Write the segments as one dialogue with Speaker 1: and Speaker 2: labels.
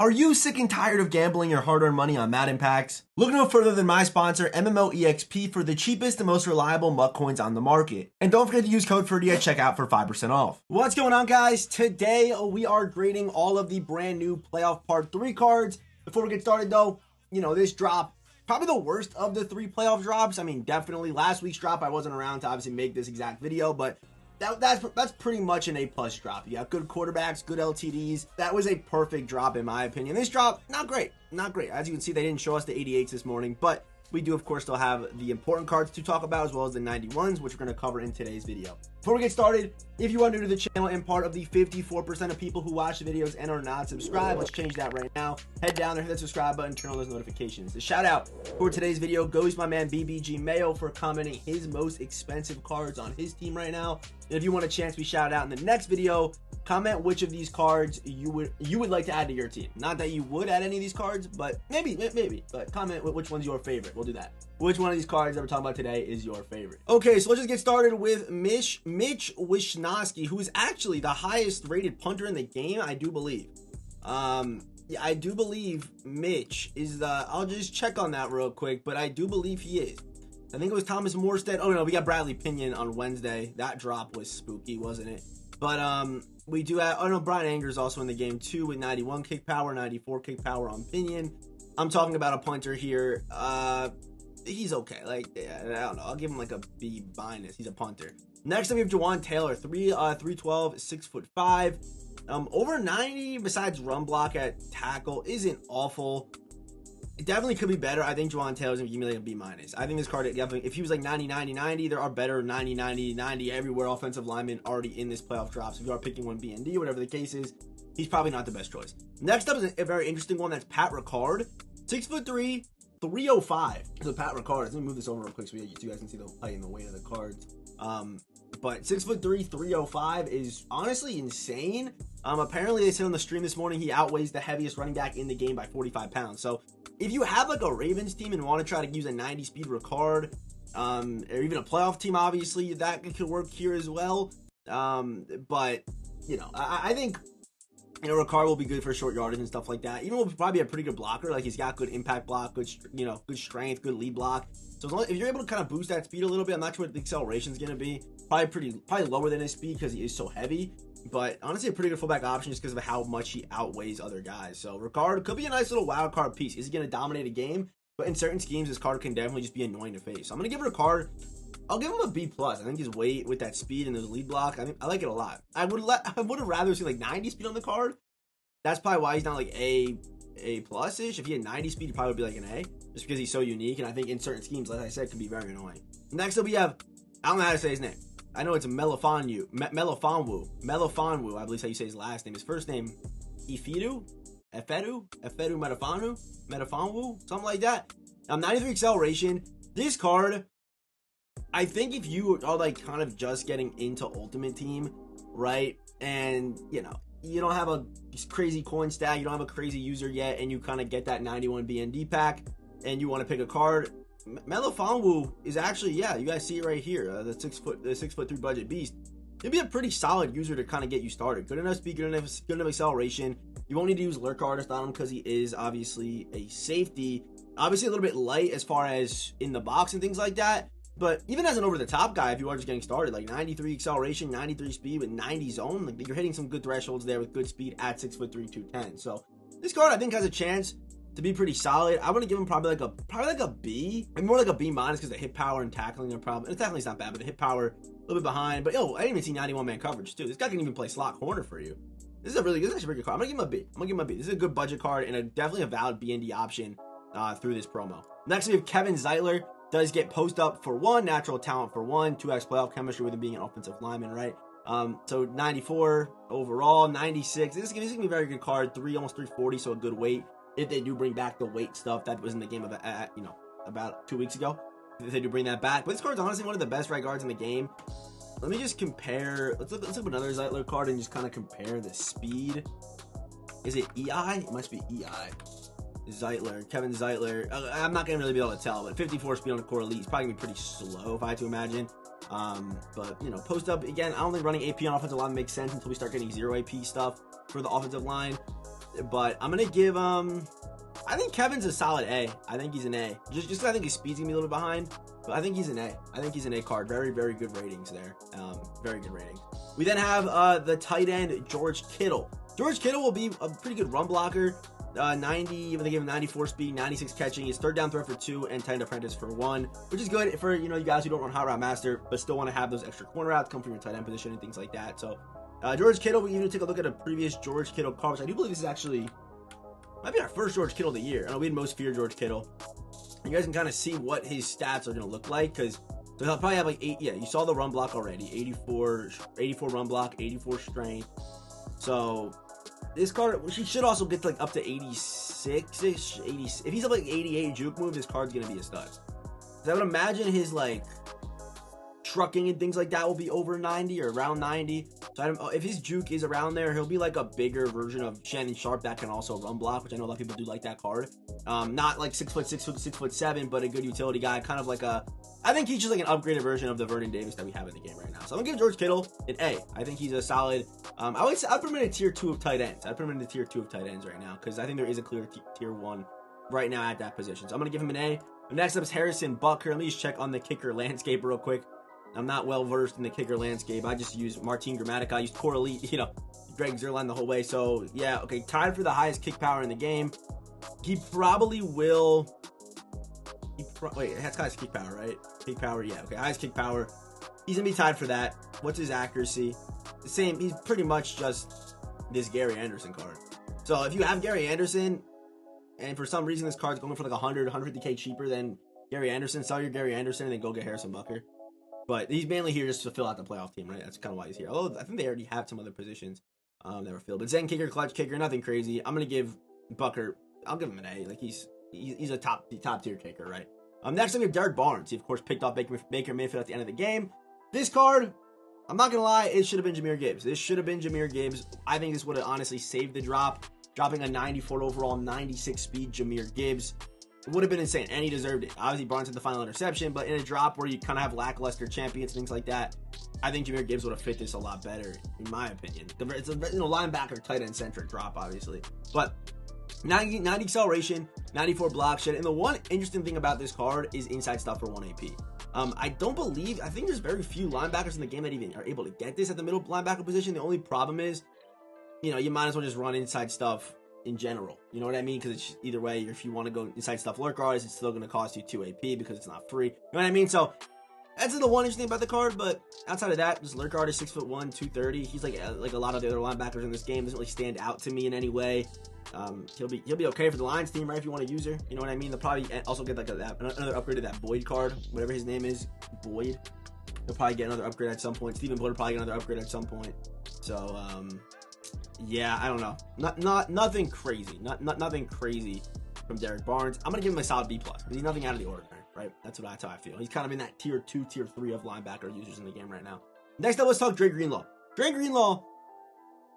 Speaker 1: Are you sick and tired of gambling your hard-earned money on Madden packs? Look no further than my sponsor, MMOEXP, for the cheapest and most reliable MUT coins on the market. And don't forget to use code Ferdy at checkout for 5% off. What's going on, guys? Today, we are grading all of the brand new Playoff Part 3 cards. Before we get started, though, this drop, probably the worst of the 3 playoff drops. I mean, definitely last week's drop, I wasn't around to obviously make this exact video, but that's pretty much an A+ drop. You got good quarterbacks, good LTDs. That was a perfect drop in my opinion. This drop, not great. As you can see, they didn't show us the 88s this morning, but we do of course still have the important cards to talk about, as well as the 91s, which we're going to cover in today's video. Before we get started, if you are new to the channel and part of the 54% of people who watch the videos and are not subscribed, let's change that right now. Head down there, hit that subscribe button, turn on those notifications. The shout out for today's video goes to my man BBG Mayo for commenting his most expensive cards on his team right now. And if you want a chance to be shouted out in the next video, comment which of these cards you would like to add to your team. Not that you would add any of these cards, but maybe, but comment which one's your favorite. We'll do that. Which one of these cards that we're talking about today is your favorite? Okay, so let's just get started with Mitch Wishnowsky, who is actually the highest rated punter in the game, I do believe. Yeah, I do believe Mitch is the, I'll just check on that real quick, but I do believe he is. I think it was Thomas Morstead. Oh no, we got Bradley Pinion on Wednesday. That drop was spooky, wasn't it? But we do have, oh no, Brian Anger is also in the game too with 91 kick power, 94 kick power on Pinion. I'm talking about a punter here. He's okay. Like, I don't know. I'll give him like a B-. He's a punter. Next up, we have Jawan Taylor, 312, 6'5". Over 90 besides run block at tackle isn't awful. It definitely could be better. I think Jawan Taylor's gonna give me like a B-. I think this card, definitely, if he was like 90, 90, 90, there are better 90, 90, 90 everywhere offensive linemen already in this playoff drop. So if you are picking one B and D, whatever the case is, he's probably not the best choice. Next up is a very interesting one. That's Pat Ricard, 6'3", 305. So Pat Ricard, let me move this over real quick so you guys can see the height and the weight of the cards. But 6'3", 305 is honestly insane. Apparently they said on the stream this morning he outweighs the heaviest running back in the game by 45 pounds. So if you have like a Ravens team and want to try to use a 90 speed Ricard, or even a playoff team, obviously that could work here as well. But I think Ricard will be good for short yardage and stuff like that. Even will probably be a pretty good blocker. Like, he's got good impact block, good good strength, good lead block. So as long as, if you're able to kind of boost that speed a little bit, I'm not sure what the acceleration is going to be. Probably lower than his speed because he is so heavy. But honestly, a pretty good fullback option just because of how much he outweighs other guys. So Ricard could be a nice little wild card piece. Is he going to dominate a game? But in certain schemes, this card can definitely just be annoying to face. So I'm going to give Ricard, I'll give him a B+. I think his weight with that speed and his lead block, I like it a lot. I would have rather seen like 90 speed on the card. That's probably why he's not like A+-ish. If he had 90 speed, he probably would be like an A, just because he's so unique. And I think in certain schemes, like I said, can be very annoying. Next up, we have, I don't know how to say his name. I know it's Melifonwu, I believe is how you say his last name. His first name, Efedu Melifonwu, something like that. 93 acceleration. This card, I think if you are like kind of just getting into Ultimate Team, right, and you don't have a crazy coin stack, you don't have a crazy user yet, and you kind of get that 91 BND pack, and you want to pick a card, Melifonwu is actually, yeah, you guys see it right here, the 6'3" budget beast. It'd be a pretty solid user to kind of get you started. Good enough speed, good enough acceleration. You won't need to use Lurk Artist on him because he is obviously a safety. Obviously a little bit light as far as in the box and things like that. But even as an over-the-top guy, if you are just getting started, like 93 acceleration, 93 speed with 90 zone, like you're hitting some good thresholds there with good speed at 6'3", 210. So this card I think has a chance to be pretty solid. I want to give him probably like a B, and more like a B- because the hit power and tackling are probably, and tackling is not bad, but the hit power a little bit behind. But I didn't even see 91 man coverage too. This guy can even play slot corner for you. This is actually a pretty good card. I'm gonna give him a B. This is a good budget card and definitely a valid BND option through this promo. Next we have Kevin Zeitler. Does get post up for 1, natural talent for 1, 2x playoff chemistry with him being an offensive lineman, right? So 94 overall, 96. This is gonna be a very good card. Almost 340, so a good weight. If they do bring back the weight stuff that was in the game about 2 weeks ago, if they do bring that back. But this card's honestly one of the best right guards in the game. Let me just compare. Let's look up another Zeitler card and just kind of compare the speed. Is it EI? It must be EI. Zeitler, Kevin Zeitler. I'm not gonna really be able to tell, but 54 speed on the core elite. He's probably gonna be pretty slow if I had to imagine. But post up again. I don't think running AP on offensive line makes sense until we start getting 0 AP stuff for the offensive line. But I'm gonna give I think Kevin's a solid A. I think he's an A. Just 'cause I think his speed's gonna be a little bit behind, but I think he's an A. I think he's an A card. Very, very good ratings there. Very good ratings. We then have the tight end George Kittle. George Kittle will be a pretty good run blocker. 90, even they gave him 94 speed, 96 catching. He's third down threat for 2 and tight end apprentice for 1, which is good for, you know, you guys who don't run hot route master, but still want to have those extra corner routes come from your tight end position and things like that. So George Kittle, we need to take a look at a previous George Kittle card, which I do believe this is actually might be our first George Kittle of the year. I know we had most fear George Kittle. You guys can kind of see what his stats are going to look like, because so he'll probably have like 8. Yeah, you saw the run block already. 84 run block, 84 strength. So this card, he should also get to like up to 86-ish, 80. If he's up like 88 juke move, this card's going to be a stud. So I would imagine his like trucking and things like that will be over 90 or around 90. So I don't, if his juke is around there, he'll be like a bigger version of Shannon Sharp that can also run block, which I know a lot of people do like that card. Not like 6'7", but a good utility guy, kind of like a, I think he's just like an upgraded version of the Vernon Davis that we have in the game right now. So I'm gonna give George Kittle an A. I think he's a solid, I would say I'd put him in a tier 2 of tight ends. I'd put him in the tier 2 of tight ends right now, because I think there is a clear tier 1 right now at that position. So I'm gonna give him an A. Next up is Harrison Bucker. Let me just check on the kicker landscape real quick. I'm not well versed in the kicker landscape. I just use Martin Gramatica. I used Coralie, you know, Greg Zerline the whole way. So yeah, okay, tied for the highest kick power in the game. He probably will. Wait, that's highest kick power, right? Kick power, yeah. Okay, highest kick power. He's gonna be tied for that. What's his accuracy? The same. He's pretty much just this Gary Anderson card. So if you have Gary Anderson, and for some reason this card's going for like 150K cheaper than Gary Anderson, sell your Gary Anderson and then go get Harrison Bucker. But he's mainly here just to fill out the playoff team, right? That's kind of why he's here. Although I think they already have some other positions that were filled. But Zen kicker, clutch kicker, nothing crazy. I'm gonna give Bucker. I'll give him an A. Like he's a top tier kicker, right? Next up we have Derek Barnes. He of course picked off Baker Mayfield at the end of the game. This card, I'm not gonna lie, it should have been Jahmyr Gibbs. This should have been Jahmyr Gibbs. I think this would have honestly saved the drop. Dropping a 94 overall, 96 speed Jahmyr Gibbs. It would have been insane, and he deserved it. Obviously, Barnes had the final interception, but in a drop where you kind of have lackluster champions, things like that, I think Jahmyr Gibbs would have fit this a lot better, in my opinion. It's a linebacker, tight end centric drop, obviously, but 90 acceleration, 94 block shed, and the one interesting thing about this card is inside stuff for 1 AP. I think there's very few linebackers in the game that even are able to get this at the middle linebacker position. The only problem is, you know, you might as well just run inside stuff in general, you know what I mean? Because it's either way, if you want to go inside stuff lurk guards, it's still going to cost you 2 AP because it's not free. You know what I mean? So that's the one interesting thing about the card. But outside of that, this lurk guard is 6'1", 230. He's like a lot of the other linebackers in this game. Doesn't really stand out to me in any way. He'll be okay for the Lions team, right? If you want to use her, you know what I mean. They'll probably also get like another upgrade to that Boyd card, whatever his name is, Boyd. They'll probably get another upgrade at some point. Stephen Boyd will probably get another upgrade at some point. So yeah, I don't know. Nothing crazy. Nothing crazy from Derek Barnes. I'm gonna give him a solid B+. He's nothing out of the ordinary, right? That's how I feel. He's kind of in that tier 2, tier 3 of linebacker users in the game right now. Next up, let's talk Dre Greenlaw. Dre Greenlaw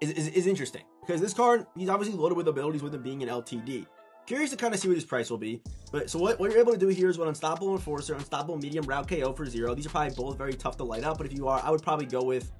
Speaker 1: is interesting because this card, he's obviously loaded with abilities with him being an LTD. Curious to kind of see what his price will be. But so what you're able to do here is what Unstoppable Enforcer, Unstoppable Medium Route KO for 0. These are probably both very tough to light up, but if you are, I would probably go with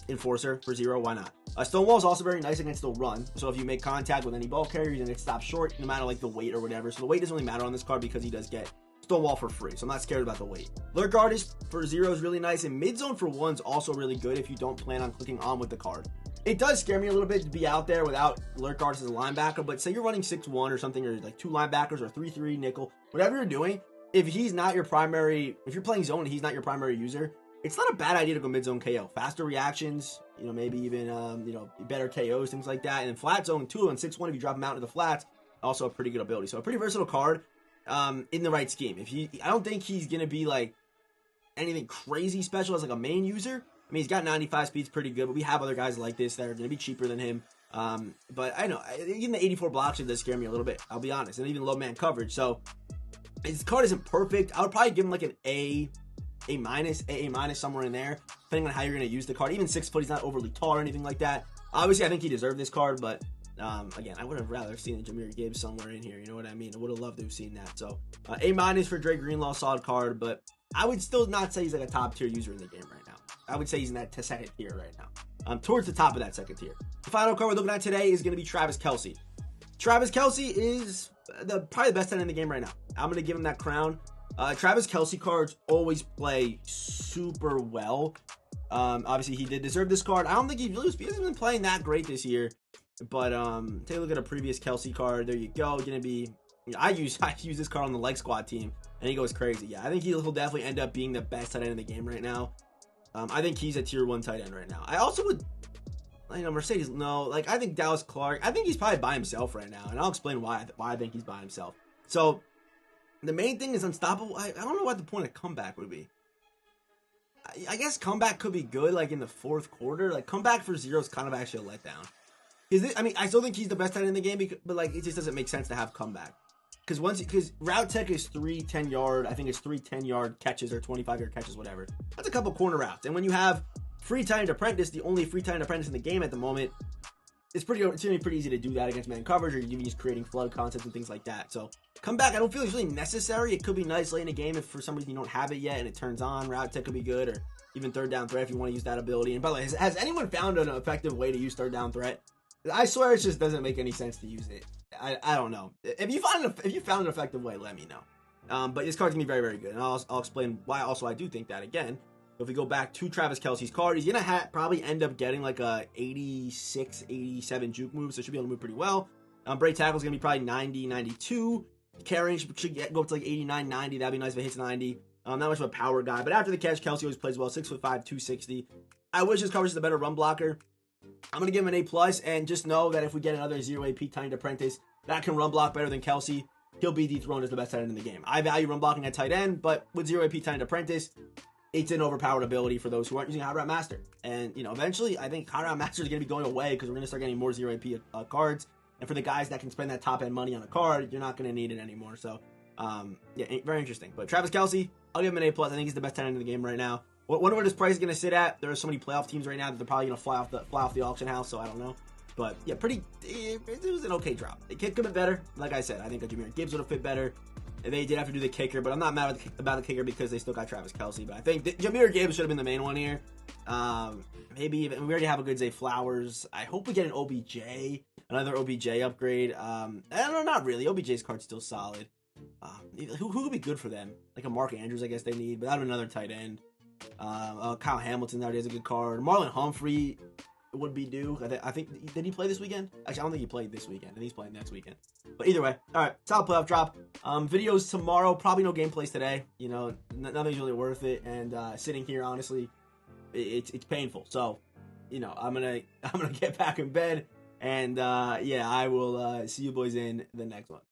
Speaker 1: Enforcer for 0. Why not? Stonewall is also very nice against the run. So if you make contact with any ball carrier, you're gonna get stopped short, no matter like the weight or whatever. So the weight doesn't really matter on this card because he does get Stonewall for free. So I'm not scared about the weight. Lurk guard is for 0 is really nice, and mid zone for 1 is also really good if you don't plan on clicking on with the card. It does scare me a little bit to be out there without lurk guards as a linebacker, but say you're running 6-1 or something, or like 2 linebackers or 3-3 nickel, whatever you're doing. If he's not your primary, if you're playing zone and he's not your primary user, it's not a bad idea to go mid-zone KO. Faster reactions, you know, maybe even, better KOs, things like that. And then flat zone, 2 on 6-1, if you drop him out into the flats, also a pretty good ability. So a pretty versatile card in the right scheme. I don't think he's going to be, like, anything crazy special as, like, a main user. I mean, he's got 95 speeds, pretty good, but we have other guys like this that are going to be cheaper than him. But I know, even the 84 blocks does scare me a little bit, I'll be honest. And even low man coverage. So his card isn't perfect. I would probably give him, like, an A minus, somewhere in there, depending on how you're going to use the card. Even 6 foot, he's not overly tall or anything like that. Obviously, I think he deserved this card, but again, I would have rather seen a Jahmyr Gibbs somewhere in here. You know what I mean? I would have loved to have seen that. So A minus for Dre Greenlaw, solid card, but I would still not say he's like a top tier user in the game right now. I would say he's in that second tier right now. Towards the top of that second tier. The final card we're looking at today is going to be Travis Kelce. Travis Kelce is probably the best tight end in the game right now. I'm going to give him that crown. Travis Kelce cards always play super well. Obviously, he did deserve this card. I don't think he hasn't been playing that great this year. But take a look at a previous Kelce card. There you go. Going to be. I use this card on the leg squad team, and he goes crazy. Yeah, I think he'll definitely end up being the best tight end in the game right now. I think he's a tier 1 tight end right now. I also would. Mercedes, no. Like, I think Dallas Clark, I think he's probably by himself right now. And I'll explain why I think he's by himself. So, the main thing is unstoppable. I don't know what the point of comeback would be. I guess comeback could be good, like, in the fourth quarter. Like, comeback for 0 is kind of actually a letdown. I still think he's the best tight end in the game, but, like, it just doesn't make sense to have comeback. Because route tech is 3 10-yard, I think it's 3 10-yard catches or 25-yard catches, whatever. That's a couple corner routes. And when you have free tight end apprentice, the only free tight end apprentice in the game at the moment, it's going to be pretty easy to do that against man coverage, or even just creating flood concepts and things like that. So comeback, I don't feel it's really necessary. It could be nice late in the game if for some reason you don't have it yet and it turns on. Route tech could be good, or even third down threat if you want to use that ability. And by the way, has anyone found an effective way to use third down threat? I swear it just doesn't make any sense to use it. I don't know. If you found an effective way, let me know. But this card's gonna be very, very good, and I'll explain why. Also, I do think that again. If we go back to Travis Kelce's card, he's gonna probably end up getting like a 86, 87 juke move, so should be able to move pretty well. Break tackle's gonna be probably 90, 92. Carrying should go up to like 89, 90. That'd be nice if it hits 90. Not much of a power guy, but after the catch, Kelce always plays well. 6'5", 260. I wish his coverage is a better run blocker. I'm gonna give him an A+, and just know that if we get another 0 AP tight end apprentice that can run block better than Kelce, he'll be dethroned as the best tight end in the game. I value run blocking at tight end, but with 0 AP tight end apprentice, it's an overpowered ability for those who aren't using Hot Route Master. And, eventually, I think Hot Route Master is going to be going away because we're going to start getting more 0 AP cards. And for the guys that can spend that top-end money on a card, you're not going to need it anymore. So, yeah, very interesting. But Travis Kelce, I'll give him an A+. I think he's the best tight end in the game right now. Wonder where this price is going to sit at. There are so many playoff teams right now that they're probably going to fly off the auction house, so I don't know. But, yeah, it was an okay drop. It could have been better. Like I said, I think Jahmyr Gibbs would have fit better. They did have to do the kicker, but I'm not mad about the kicker because they still got Travis Kelce. But I think Jahmyr Gibbs should have been the main one here. Maybe even, we already have a good Zay Flowers. I hope we get an OBJ, another OBJ upgrade. I don't know, not really. OBJ's card's still solid. Who could be good for them? Like a Mark Andrews, I guess they need, but I don't know, another tight end. Kyle Hamilton already has a good card. Marlon Humphrey would be due. I think, did he play this weekend? Actually, I don't think he played this weekend. I think he's playing next weekend. But either way, all right, solid playoff drop. Videos tomorrow, probably no gameplays today. Nothing's really worth it. And sitting here, honestly, it's painful. So, I'm gonna get back in bed. And yeah, I will see you boys in the next one.